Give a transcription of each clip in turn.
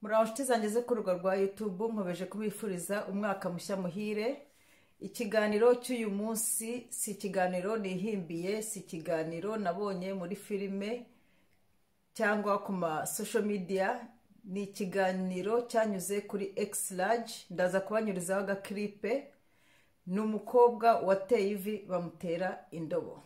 Muraho nshuti zanjye zo ku rubuga rwa YouTube, nkomeje kubifuriza umwaka mushya muhire. Ikiganiro cy'uyu munsi si ikiganiro nihimbiye, si ikiganiro nabonye muri filime cyangwa ku ma social media. Ni ikiganiro cyanyuze kuri X-Large. Ndaza kubanyurizaho agaklipe. Ni umukobwa wateye ivi bamutera indobo.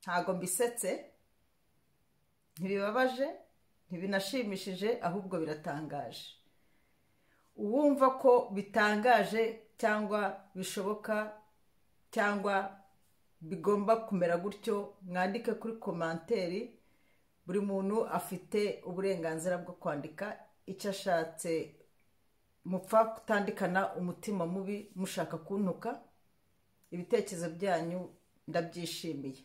Ntago mbisetse, ntibibabaje, ntibinashimishije, ahubwo biratangaje. Uwumva ko bitangaje cyangwa bishoboka cyangwa bigomba kumera gutyo, mwandike kuri komanteri. Buri muntu afite uburenganzira bwo kwandika icyo ashatse. Mupfa kutandikana umutima mubi mushaka kuntuka. Ibitekerezo byanyu ndabyishimiye.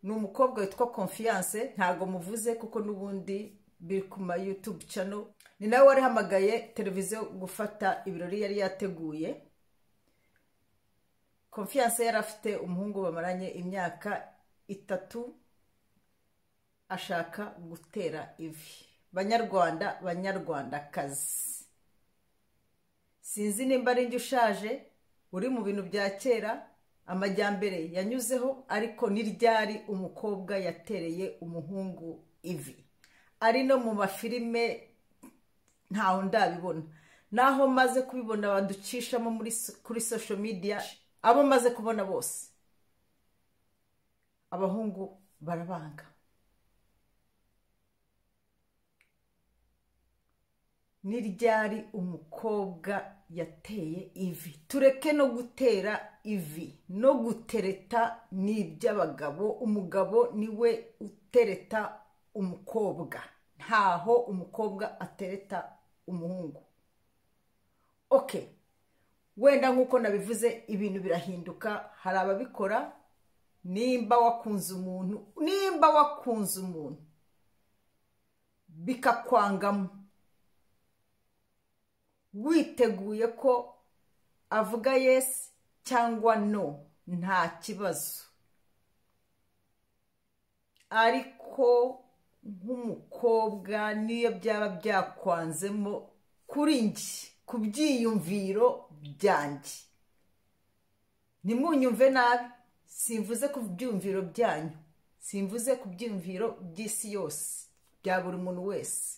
Ni umukobwa witwa Confiance, ntago muvuze kuko nubundi biri ku ma YouTube channel. Ni nawe warihamagaye televiziyo gufata ibirori yari yateguye. Confiance yari afite umuhungu bamaranye imyaka 3, ashaka gutera ivi. Banyarwanda, banyarwandakazi, sinzi nimba ari njye ushaje uri mu bintu bya kera amajyambere yanyuzeho, ariko ni ryari umukobwa yatereye umuhungu ivi? Ari no mu mafilime ntaho ndabibona, naho maze kubibona baducishamo kuri social media. Abo maze kubona bose abahungu barabanga. Ni ryari umukobwa yateye ivi? Tureke no gutera ivi, no gutereta ni iby'abagabo. Umugabo niwe utereta umukobwa, ntaho umukobwa atereta umuhungu. Okay, wenda nkuko nabivuze ibintu birahinduka, hari ababikora. Nimba wakunze umuntu bikakwangamo, witeguye ko avuga yes cyangwa no, nta kibazo. Ariko nk'umukobwa niyo byaba byakwanzemo, kuri njye, ku byiyumviro byanjye, nimunyumve nabi, simvuze ku byumviro byanyu, simvuze ku byumviro by'isi yose, bya buri muntu wese.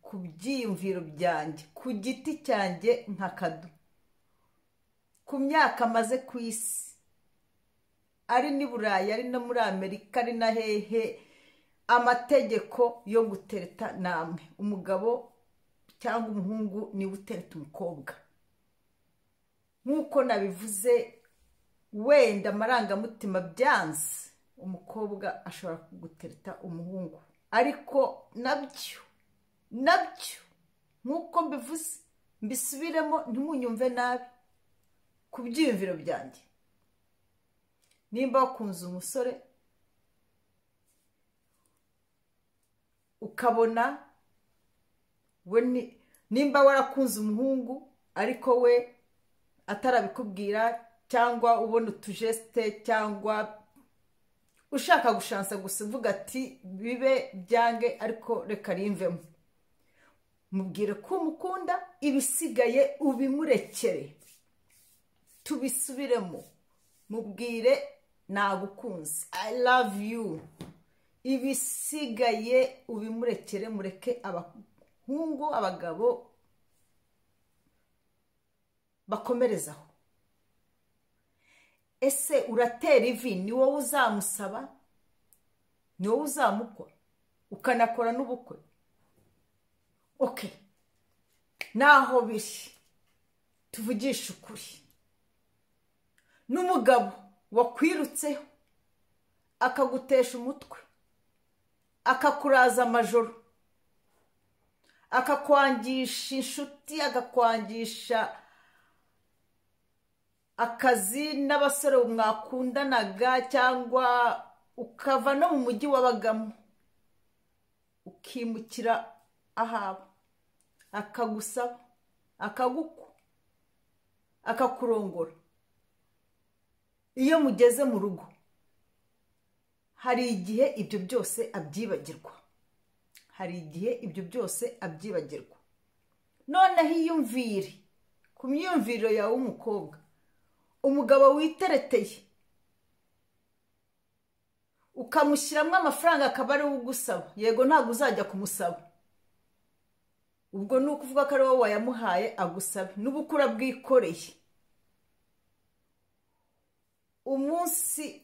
Ku byiyumviro byanjye, ku giti cyanjye nka Kado, ku myaka maze ku isi, ari ni Burayi, ari no muri Amerika, ari na hehe, amategeko yo gutereta namwe. Umugabo cyangwa umuhungu niwe utereta umukobwa. Nkuko nabivuze, wenda amarangamutima byanze, umukobwa ashobora kugutereta umuhungu. Ariko nabyo nkuko mbivuze, mbisubiremo ntimunyumve nabi, ku byiyumviro byanjye. Nimba wakunze umusore ukabona we, nimba warakunze umuhungu ariko we atarabikubwira, cyangwa ubona utujeste, cyangwa ushaka gushansa gusa uvuga ati bibe byange ariko reka rimvemo, mubwire ko umukunda, ibisigaye ubimurekere. Tubisubiremo, mubwire nagukunze, I love you. Ibisigaye ubimurekere, mureke abahungu, abagabo bakomerezaho. Ese uratera ivi, ni wowe uzamusaba, ni wowe uzamukwa, ukanakora n'ubukwe. Okay, naho biri, tuvugisha ukuri. N'umugabo wakwirutseho akagutesha umutwe, akakuraza amajoro, akakwangisha inshuti, akakwangisha akazi n'abasore mwakundanaga, cyangwa ukava no mu mujyi wabagamo ukimukira ahaba, akagusaba, akagukwa, akakurongora. Iyo mugeze mu rugo hari igihe ibyo byose abyibagirwa, hari igihe ibyo byose abyibagirwa. Noneho iyumvire ku myumviro yawe w'umukobwa, umugabo witereteye ukamushyiramo amafaranga akaba ari we ugusaba. Yego ntabwo uzajya kumusaba, ubwo ni ukuvuga ko ari wowe wayamuhaye agusabe, n'ubukura bwikoreye. Umunsi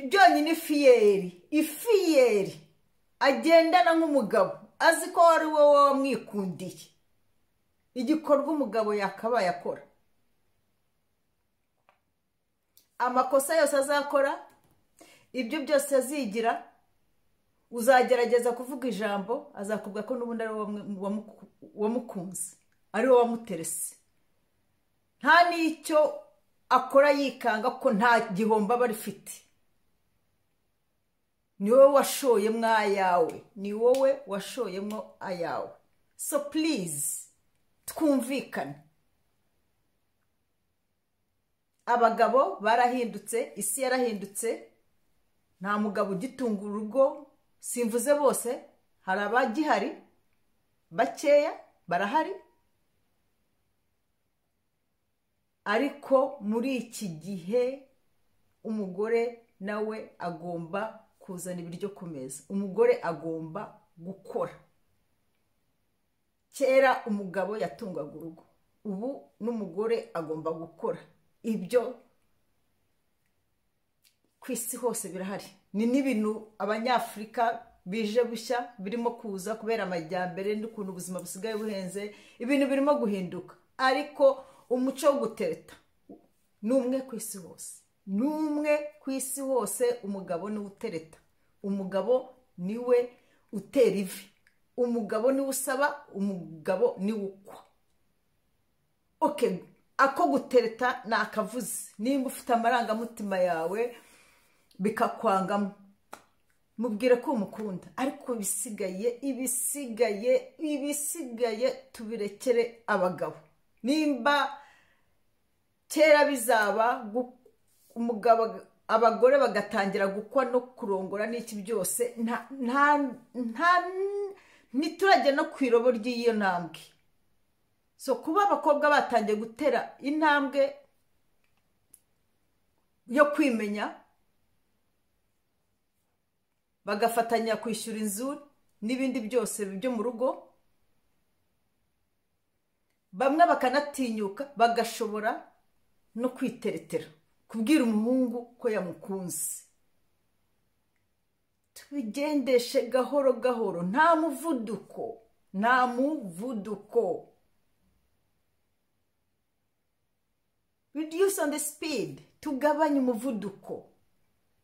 byonyine ifiyeri agendana nk'umugabo azi ko ari wowe wamwikundiye, igikorwa umugabo yakabaye akora. Amakosa yose azakora, ibyo byose azigira, uzagerageza kuvuga ijambo, azakubwira ko n'ubundi ari wowe wamukunze, ari wowe wamuterese. Nta n'icyo akora yikanga ko nta gihombo aba rifite. Ni wowe washoyemo ayawe, ni wowe washoyemo ayawe. So please, twumvikane. Abagabo barahindutse, isi yarahindutse, nta mugabo ugitunga urugo. Simvuze bose, hari abagihari bakeya, barahari. Ariko muri iki gihe umugore nawe agomba kuzana ibiryo ku meza, umugore agomba gukora. Kera umugabo yatungaga urugo, ubu n'umugore agomba gukora. Ibyo ku isi hose birahari. Ni n'ibintu abanyafurika bije bushya birimo kuza kubera amajyambere n'ukuntu ubuzima busigaye buhenze, ibintu birimo guhinduka. Ariko umuco wo gutereta n'umwe ku isi hose, n'umwe ku isi hose. Umugabo niwe utereta, umugabo niwe utera ivi, umugabo niwe usaba, umugabo niwe ukwa. Okay, ako gutereta ni akavuze. Nimba ufite amarangamutima yawe bikakwangamo, mubwire ko umukunda. Ariko ibisigaye tubirekere abagabo. Nimba kera bizaba umugabo, abagore bagatangira gukwa no kurongora n'iki byose, ntiturajya no ku irobo ry'iyo ntambwe. So kuba abakobwa batangiye gutera intambwe yo kwimenya, bagafatanya kwishyura inzu n'ibindi byose byo mu rugo, bamwe bakanatinyuka, bagashobora no kwiteretera, kubwira umuhungu ko yamukunze. Tubigendeshe gahoro gahoro, nta muvuduko, nta muvuduko. Reduce on the speed, tugabanye umuvuduko.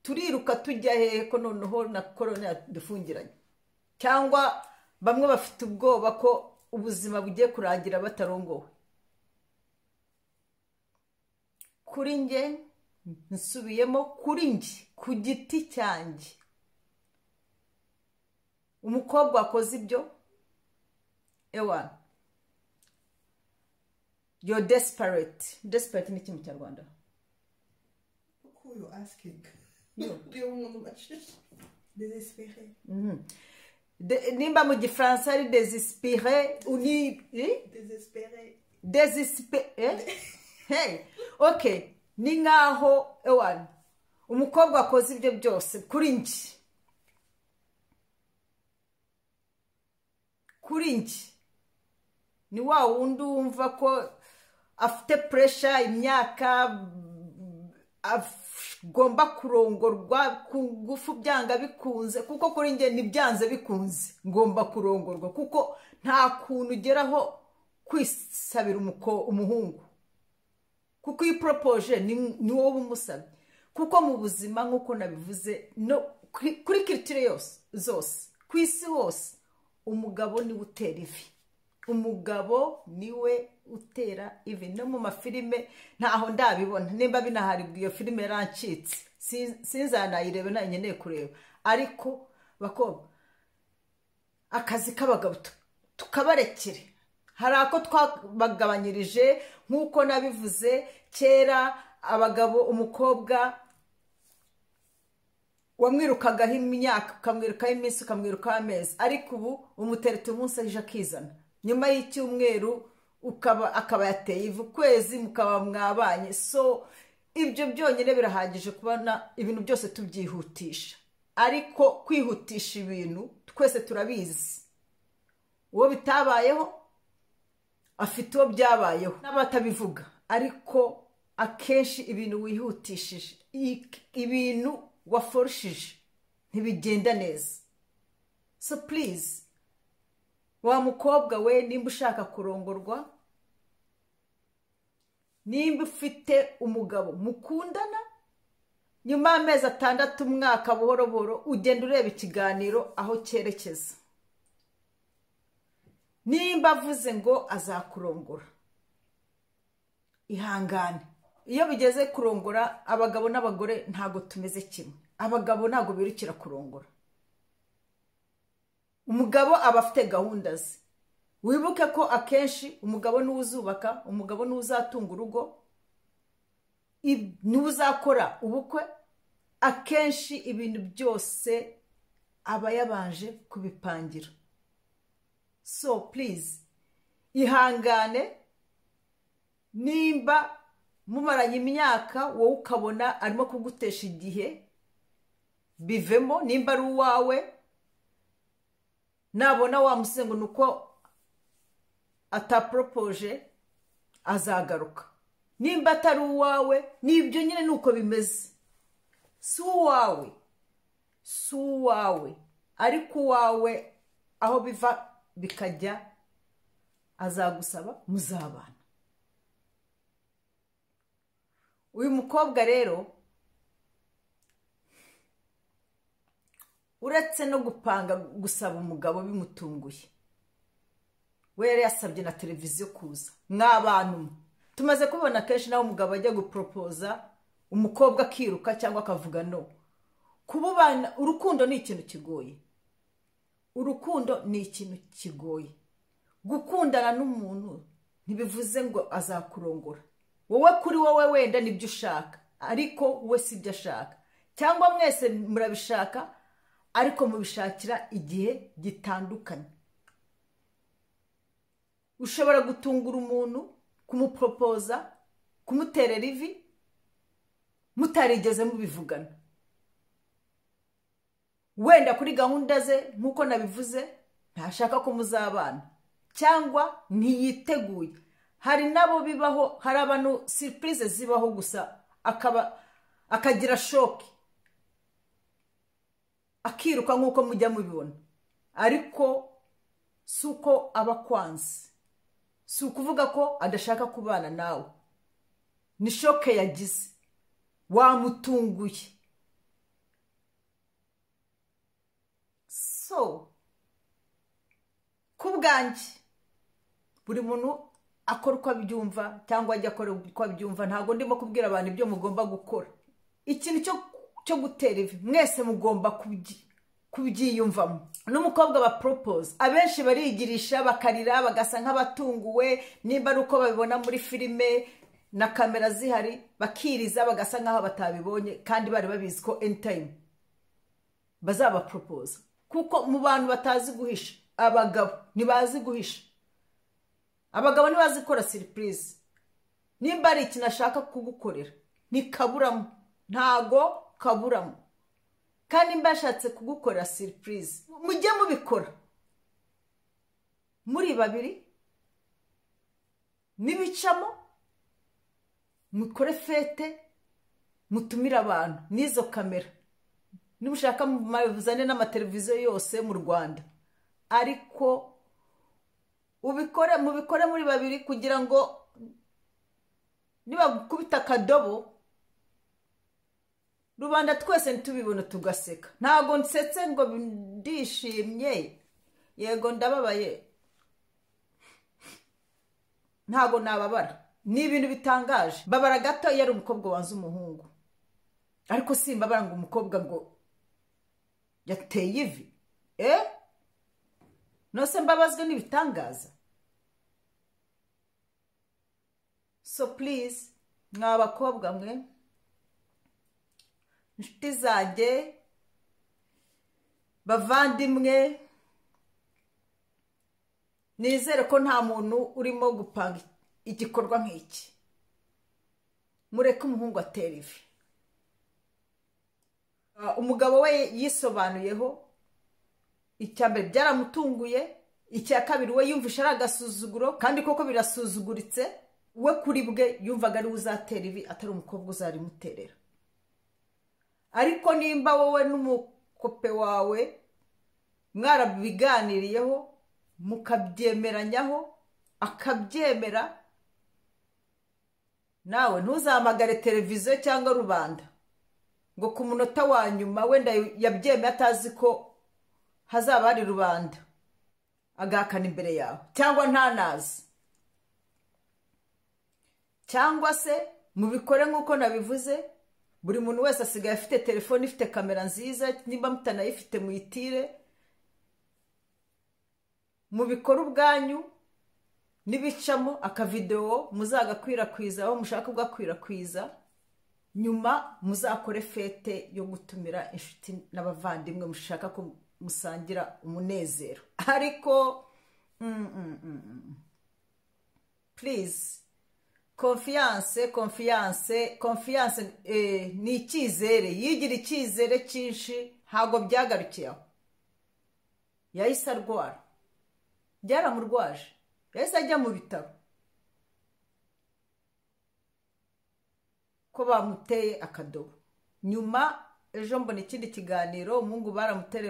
Turiruka tujya hehe ko noneho na corona yadufungiranye? Cyangwa bamwe bafite ubwoba ko ubuzima bugiye kurangira batarongowe. Kuri nge, nsubiyemo, kuri nge ku giti cyanjye, umukobwa wakoze ibyo, ewa, you're desperate. Desperate ni iki mu Kinyarwanda? Pourquoi you asking? Yo. Désespéré. Nimba mu Gifaransa ari désespéré, uni désespéré. Hey, okay. Ni nkaho ewan umukobwa akoze ibyo byose kuri nje. Kuri nje ni wa wundi wumva ko afite pressure, imyaka agomba kurongorwa ku ngufu byanga bikunze, kuko kuri nge nibyanze bikunze ngomba kurongorwa, kuko nta kuntu ugeraho kwisabira umuhungu, kuko iyi propoje ni wowe umusabye. kuko mu buzima nk'uko nabivuze no kuri kiritire zose ku isi hose umugabo niwe utera ivi, umugabo niwe utera ivi. No mu mafilime ntaho ndabibona, nimba binahari iyo filime yarancitse sinzanayirebe nayo nkeneye kureba, ariko bakobwa akazi k'abagabo tukabarekere. Hari ako twabagabanyirije nk'uko nabivuze kera, abagabo umukobwa wamwirukagaho imyaka, ukamwirukaho iminsi, ukamwirukaho amezi, ariko ubu umutereta umunsi aje akizana, nyuma y'icyumweru akaba yateye ivu, ukwezi mukaba mwabanye. So ibyo byonyine birahagije kubona ibintu byose tubyihutisha, ariko kwihutisha ibintu twese turabizi, uwo bitabayeho afite uwo byabayeho n'abatabivuga, ariko akenshi ibintu wihutishije, ibintu waforushije ntibigenda neza. So please, wa mukobwa we, nimba ushaka kurongorwa, nimba ufite umugabo mukundana, nyuma y'amezi 6 umwaka, buhoro buhoro ugenda ureba ikiganiro aho cyerekeza. Nimba avuze ngo azakurongora, ihangane. Iyo bigeze kurongora, abagabo n'abagore ntago tumeze kimwe. Abagabo ntago birukira kurongora, umugabo aba afite gahunda ze. Wibuke ko akenshi umugabo niwe uzubaka, umugabo niwe uzatunga urugo, niwe uzakora ubukwe. Akenshi ibintu byose aba yabanje kubipangira. So please, ihangane. Nimba mumaranye imyaka, wowe ukabona arimo kugutesha igihe, bivemo. Nimba ari uwawe, nabona wamusize ngo nuko ataporopoje, azagaruka. Nimba atari uwawe, nibyo nyine nuko bimeze. Si uwawe, si uwawe, ariko uwawe aho biva bikajya azagusaba muzabana. Uyu mukobwa rero, uretse no gupanga gusaba umugabo bimutunguye, we yari yasabye na televiziyo kuza. Mw'abantu tumaze kubona kenshi naho umugabo ajya guporopoza, umukobwa akiruka cyangwa akavuga no. Kububana, urukundo ni ikintu kigoye. Urukundo ni ikintu kigoye. Gukundana n'umuntu ntibivuze ngo azakurongora. Wowe kuri wowe wenda nibyo ushaka, ariko we sibyo ashaka. Cyangwa mwese murabishaka, ariko mubishakira igihe gitandukanye. Ushobora gutungura umuntu, kumuporopoza, kumuterera ivi, mutarigeze mubivugana. Wenda kuri gahunda ze nkuko nabivuze ntashaka ko muzabana, cyangwa ntiyiteguye. Hari nabo bibaho, hari abantu surprise zibaho gusa akagira shock, akiruka nkuko mujya mubibona. Ariko suko abakwanze, si ukuvuga ko adashaka kubana nawe, ni shock yagize, wamutunguye. So kubwanjye, buri muntu akora uko abyumva, cyangwa ajya akora uko abyumva. Ntago ndimo kubwira abantu ibyo mugomba gukora. Ikintu cyo gutera ivi mwese mugomba kubyiyumvamo. N'umukobwa ba propose, abenshi barigirisha, bakarira, bagasa nk'abatunguwe. Nimba ari uko babibona muri filime na kamera zihari, bakiriza bagasa nk'aho batabibonye, kandi bari babizi ko anytime bazaba propose. Kuko mu bantu batazi guhisha, abagabo ntibazi guhisha. Abagabo ntibazi gukora surprise. Nimba ari ikintu ashaka kugukorera, ntikaburamo, ntago kaburamo. Kandi nimba ashatse kugukorera surprise, mujye mubikora muri babiri, nibicamo mukore fete, mutumira abantu n'izo kamera. Niba ushaka mubuzane n'amateleviziyo yose mu Rwanda, ariko mubikore muri babiri, kugira ngo niba gukubita akadobo rubanda twese ntitubibone tugaseka. Ntago nsetse ngo ndishimye, yego ndababaye, ntago nababara. Ni ibintu bitangaje. Babara gato yari umukobwa wanze umuhungu, ariko simbabara ngo umukobwa ngo yateye ivi. Nose mbabazwe n'ibitangaza. So please, mwa bakobwa mwe, inshuti zanjye, bavandimwe, nizere ko nta muntu urimo gupanga igikorwa nk'iki. Mureke umuhungu atera ivi. Umugabo we yisobanuyeho, icyambere byaramutunguye, icya kabiri we yumvisha ari agasuzuguro, kandi koko birasuzuguritse. We kuri bwe yumvaga ari uzatera ivi, atari umukobwa uzarimuterera. Ariko nimba wowe n'umukope wawe mwarabiganiriyeho, mukabyemeranyaho, akabyemera, nawe ntuzamagare televiziyo cyangwa rubanda ngo ku munota wa nyuma wenda yabyemeye atazi ko hazaba hari rubanda, agahakana imbere yawe, cyangwa ntanazi. Cyangwa se mubikore nk'uko nabivuze, buri muntu wese asigaye afite telefone ifite kamera nziza, nimba mutanayifite muyitire, mubikore ubwanyu, nibicamo akavideo muzagakwirakwiza aho mushaka ugakwirakwiza, nyuma muzakore fete yo gutumira inshuti n'abavandimwe mushaka ko musangira umunezero. Ariko please, confiance ni icyizere. Yigira icyizere cyinshi, ntago byagarukiye aho. Yahise arwara, byaramurwaje, yahise ajya mu bitaro ko bamuteye akadobo. Nyuma ejo mbona ikindi kiganiro, umuhungu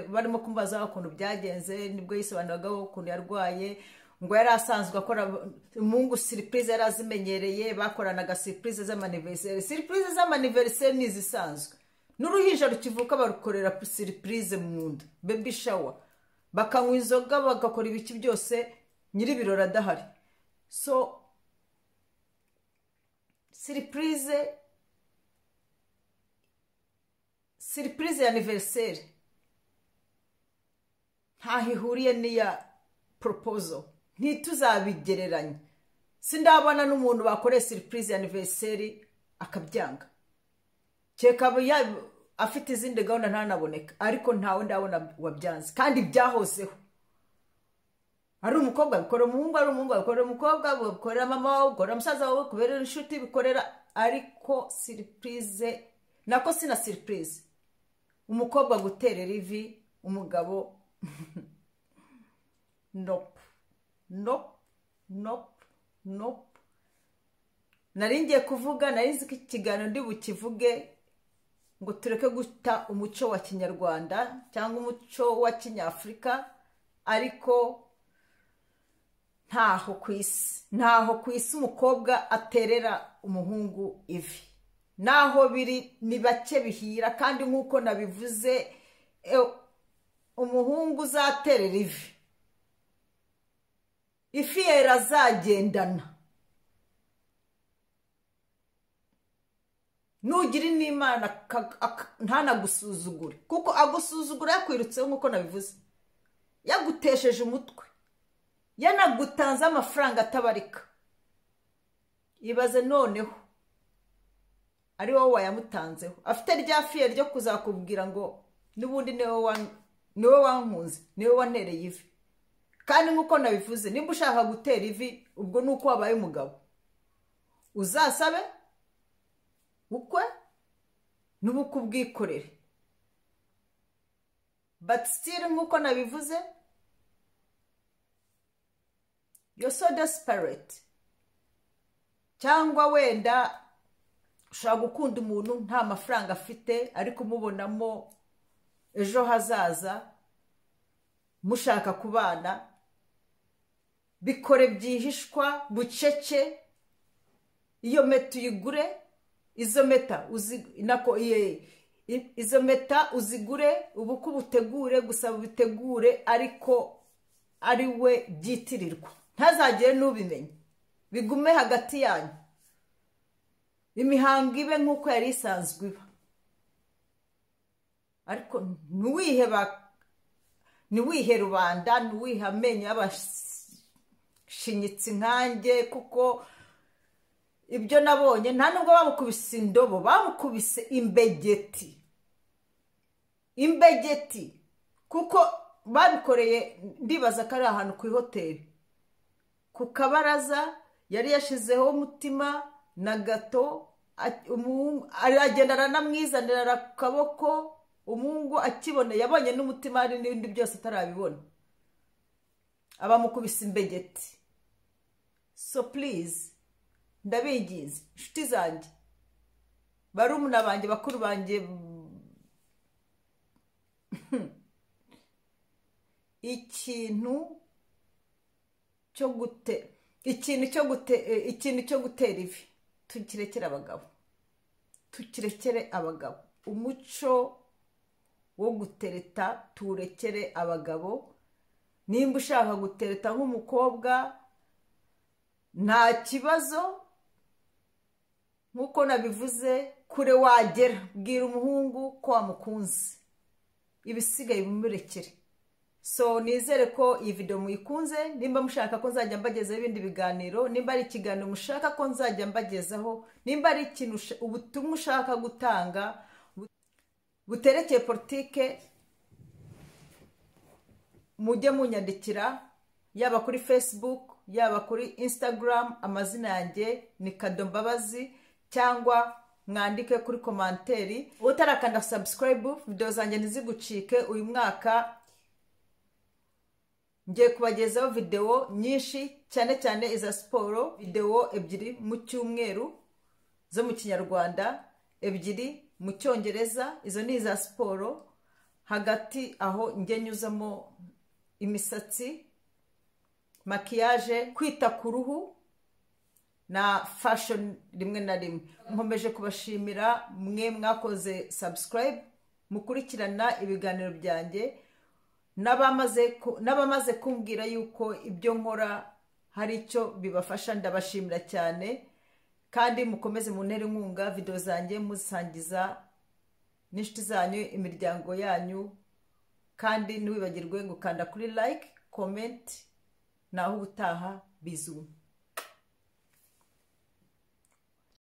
barimo kumbaza ukuntu byagenze, nibwo yisobanuragaho ukuntu yarwaye, ngo yari asanzwe akora umuhungu surprise, yari azimenyereye, bakoranaga surprise z'amaniversary. Surprise z'amaniversary ni izisanzwe, n'uruhinja rukivuka barukorera surprise mu nda, baby shower, bakanywa inzoga, bagakora ibiki byose, nyiri birora adahari. So surprise ya anniversary ntaho ihuriye n'iya proposal. Ntituzabigereranya. Sindabona n'umuntu bakoreye surprise ya anniversary akabyanga. Cyeka afite izindi gahunda ntanaboneka, ariko ntawe ndabona wabyanze, kandi byahozeho. Ari umukobwa bikora umuhungu, ari umuhungu bikora umukobwa, bikorera mama wawe, bikorera musaza wawe, kubera inshuti bikorera. Ariko surprise, nako sina surprise, umukobwa guterera ivi umugabo nope. Naringiye kuvuga, narinzi ko ikiganiro ndi bukivuge ngo tureke guta umuco wa Kinyarwanda cyangwa umuco wa Kinyafrika, ariko ntaho kwisi umukobwa aterera umuhungu ivi. Naho biri ni bake bihira, kandi nk'uko nabivuze, umuhungu uzaterera ivi, ifi yera azagendana. Nugira n'Imana ntanagusuzugure, kuko agusuzugura yakwirutseho nk'uko nabivuze, yagutesheje umutwe, yanagutanze amafaranga atabarika. Ibaze noneho ari wowe wayamutanzeho, afite rya fiye ryo kuzakubwira ngo n'ubundi niwe wankunze, niwe wantereye ivi. Kandi nk'uko nabivuze, nimba ushaka gutera ivi, ubwo nuko wabaye umugabo, uzasabe ukwe n'ubukwe ubwikorere. But still, nk'uko nabivuze, you're so desperate. Cyangwa wenda ushaka gukunda umuntu nta mafaranga afite, ariko umubonamo ejo hazaza, mushaka kubana. Bikore byihishwa, bucece. Iyo meta uyigure, izo meta izo mpeta uzigure ubukwe butegure, gusa bitegure ariko ari we byitirirwa, ntazagire n'ubimenye, bigume hagati yanyu, imihango ibe nk'uko yari isanzwe iba, ariko ntiwihe rubanda, ntiwihe amenyo y'abashinyitsi nkanjye, kuko ibyo nabonye nta nubwo bamukubise indobo, bamukubise imbegeti, kuko babikoreye ndibaza ko ari ahantu ku ihoteli, ku kabaraza yari yashizeho umutima na gato, aragenda aranamwizanira akaboko, umuhungu akibona yabonye n'umutima hari n'ibindi byose atarabibona, abamukubise imbegeti. So please, ndabigize inshuti zanjye, barumuna banjye, bakuru banjye, ikintu cyo gutera ivi tukirekere abagabo, umuco wo gutereta turekere abagabo. Nimba ushaka gutereta nk'umukobwa nta kibazo, nk'uko nabivuze, kure wagera, bwira umuhungu ko wamukunze, ibisigaye bimurekere. So nizere ko iyi video muyikunze. Nimba mushaka ko nzajya mbagezaho ibindi biganiro, nimba ari ikiganiro mushaka ko nzajya mbagezaho, nimba ari ikintu ubutumwa ushaka gutanga buterekeye politike, mujye munyandikira, yaba kuri Facebook, yaba kuri Instagram, amazina yanjye ni Kado Mbabazi, cyangwa mwandike kuri komanteri. Utarakanda subscribe, video zanjye ntizigucike. Uyu mwaka ngiye kubagezaho video nyinshi, cyane iza siporo, video ebyiri mu cyumweru zo mu Kinyarwanda, ebyiri mu Cyongereza, izo ni iza siporo. Hagati aho njye nyuzamo imisatsi, makiyaje, kwita ku ruhu na fashion rimwe na rimwe. Nkomeje kubashimira mwe mwakoze subscribe, mukurikirana ibiganiro byanjye, n'abamaze kumbwira yuko ibyo nkora hari icyo bibafasha, ndabashimira cyane. Kandi mukomeze muntere inkunga video zanjye, musangiza n'inshuti zanyu, imiryango yanyu, kandi ntiwibagirwe gukanda kuri like, comment. Naho ubutaha, bizu.